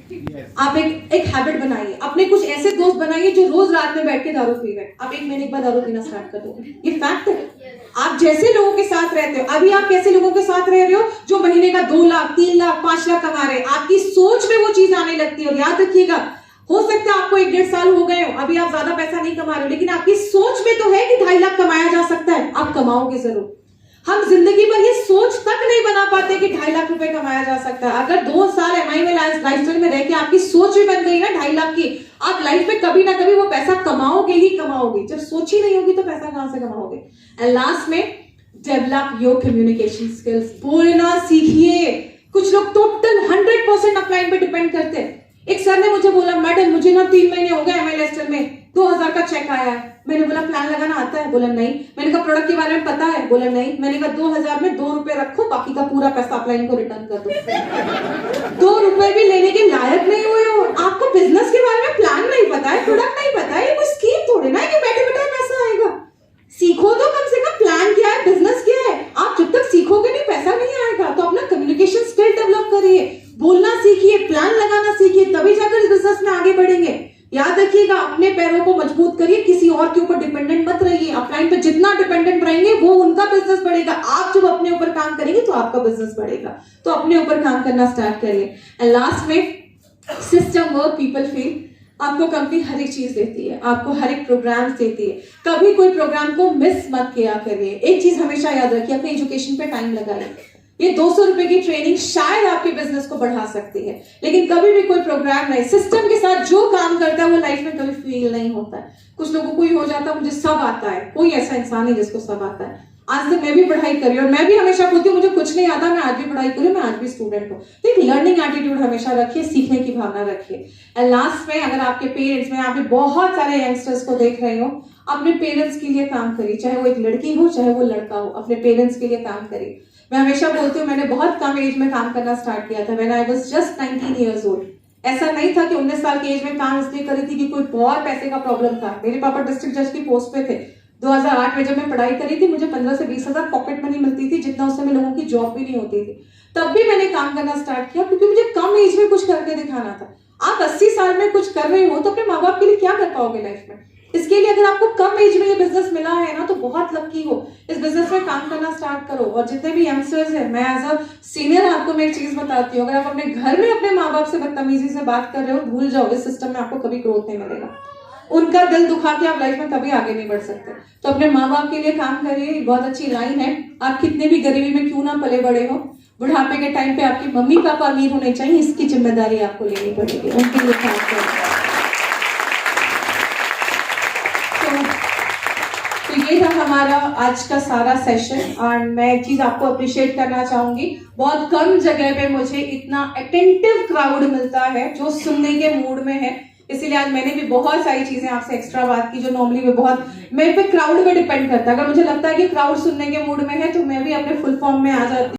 आप एक हैबिट बनाइए, अपने कुछ ऐसे दोस्त बनाइए जो रोज रात में बैठ के दारू पी रहे हैं। आप एक महीने के बाद दारू पीना स्टार्ट कर दोगे, ये फैक्ट है। आप जैसे लोगों के साथ रहते हो, अभी आप कैसे लोगों के साथ रह रहे हो जो महीने का 2 लाख 3 लाख 5 लाख कमा रहे हैं, आपकी सोच में वो चीज आने लगती है। और याद रखिएगा, हो सकता है आपको 1-1.5 साल हो गए हो, अभी आप ज्यादा पैसा नहीं कमा रहे हो, लेकिन आपकी सोच में तो है कि 2.5 लाख कमाया जा सकता है, आप कमाओगे जरूर। हम जिंदगी भर ये सोच तक नहीं बना पाते कि 2.5 लाख रुपए कमाया जा सकता है। अगर 2 साल एमआई में लाइफस्टाइल में रह के आपकी सोच भी बन गई ना 2.5 लाख की, आप लाइफ में कभी ना कभी वो पैसा कमाओगे ही कमाओगे। जब सोच ही नहीं होगी तो पैसा कहां से कमाओगे। एंड लास्ट में, डेवलप योर कम्युनिकेशन स्किल्स। बोलना सीखिए। कुछ लोग टोटल 100% अपलाइन पे डिपेंड करते हैं। एक सर ने मुझे बोला, मैडम मुझे ना 3 महीने हो गए एमआई लाइफस्टाइल में, 2000 का चेक आया है। मैंने बोला प्लान लगाना आता है? बोला नहीं। मैंने कहा प्रोडक्ट के बारे में पता है? बोला नहीं। मैंने कहा 2000 में 2 रुपए रखो, बाकी का पूरा पैसा अपलाइन को रिटर्न कर दो। 2 रुपए भी लेने के लायक नहीं हुए हो। आपको बिजनेस के बारे में प्लान नहीं पता है, प्रोडक्ट नहीं पता है, ये कोई स्कीम थोड़ी ना है कि बैठे बैठे पैसा आएगा। सीखो तो कम से कम प्लान क्या है, बिजनेस क्या है। आप जब तक सीखोगे नहीं, पैसा नहीं आएगा। तो अपना कम्युनिकेशन स्किल डेवलप करिए, बोलना सीखिए, प्लान लगाना सीखिए, तभी जाकर इस बिजनेस में आगे बढ़ेंगे। याद रखिएगा, अपने पैरों को मजबूत करिए, किसी और के ऊपर डिपेंडेंट मत रहिए। अपलाइन पे जितना डिपेंडेंट रहेंगे वो उनका बिजनेस बढ़ेगा। आप जब अपने ऊपर काम करेंगे तो आपका बिजनेस बढ़ेगा। तो अपने ऊपर काम करना स्टार्ट करिए। एंड लास्ट में, सिस्टम वर्क पीपल फील। आपको कंपनी हर एक चीज देती है, आपको हर एक प्रोग्राम देती है। कभी कोई प्रोग्राम को मिस मत किया करिए। एक चीज हमेशा याद रखिए, अपने एजुकेशन पे टाइम लगाइए। ये 200 रुपए की ट्रेनिंग शायद आपके बिजनेस को बढ़ा सकती है, लेकिन कभी भी कोई प्रोग्राम नहीं, सिस्टम के साथ जो काम करता है वो लाइफ में कभी फील नहीं होता है। कुछ लोगों को ही हो जाता है मुझे सब आता है। कोई ऐसा इंसान नहीं जिसको सब आता है। आज तक मैं भी पढ़ाई करी और मैं भी हमेशा बोलती हूँ मुझे कुछ नहीं आता, मैं आज भी पढ़ाई करूँ, मैं आज भी स्टूडेंट हूँ। तो एक लर्निंग एटीट्यूड हमेशा रखिए, सीखने की भावना रखिए। एंड लास्ट में, अगर आपके पेरेंट्स में, आप बहुत सारे यंगस्टर्स को देख रहे हो, अपने पेरेंट्स के लिए काम करिए। चाहे वो एक लड़की हो चाहे वो लड़का हो, अपने पेरेंट्स के लिए काम करिए। मैं हमेशा बोलती हूँ, मैंने बहुत कम एज में काम करना स्टार्ट किया था। When I was just 19 years old। ऐसा नहीं था कि 19 साल की एज में काम इसलिए करी थी कि कोई बहुत पैसे का प्रॉब्लम था। मेरे पापा डिस्ट्रिक्ट जज की पोस्ट पे थे। 2008 में जब मैं पढ़ाई करी थी, मुझे 15 से 20 हजार पॉकेट मनी मिलती थी, जितना उस समय लोगों की जॉब भी नहीं होती थी। तब भी मैंने काम करना स्टार्ट किया क्योंकि मुझे कम एज में कुछ करके दिखाना था। आप 80 साल में कुछ कर रहे हो तो अपने माँ बाप के लिए क्या कर पाओगे लाइफ में। इसके लिए अगर आपको कम एज में ये बिजनेस मिला है ना, तो बहुत लकी हो। इस बिजनेस में काम करना स्टार्ट करो। और जितने भी यंगस्टर्स हैं, मैं एज अ सीनियर आपको मैं एक चीज बताती हूँ, अगर आप अपने घर में अपने माँ बाप से बदतमीजी से बात कर रहे हो, भूल जाओ, इस सिस्टम में आपको कभी ग्रोथ नहीं मिलेगा। उनका दिल दुखा के आप लाइफ में कभी आगे नहीं बढ़ सकते। तो अपने माँ बाप के लिए काम करिए। बहुत अच्छी लाइन है, आप कितने भी गरीबी में क्यों ना पले बड़े हो, बुढ़ापे के टाइम पे आपकी मम्मी पापा अमीर होने चाहिए, इसकी जिम्मेदारी आपको लेनी पड़ेगी, उनके लिए काम करिए। तो ये था हमारा आज का सारा सेशन। और मैं एक चीज आपको अप्रिशिएट करना चाहूंगी, बहुत कम जगह पे मुझे इतना अटेंटिव क्राउड मिलता है जो सुनने के मूड में है। इसीलिए आज मैंने भी बहुत सारी चीजें आपसे एक्स्ट्रा बात की जो नॉर्मली मैं बहुत, मेरे पे क्राउड पे डिपेंड करता है। अगर मुझे लगता है कि क्राउड सुनने के मूड में है तो मैं भी अपने फुल फॉर्म में आ जाती हूँ।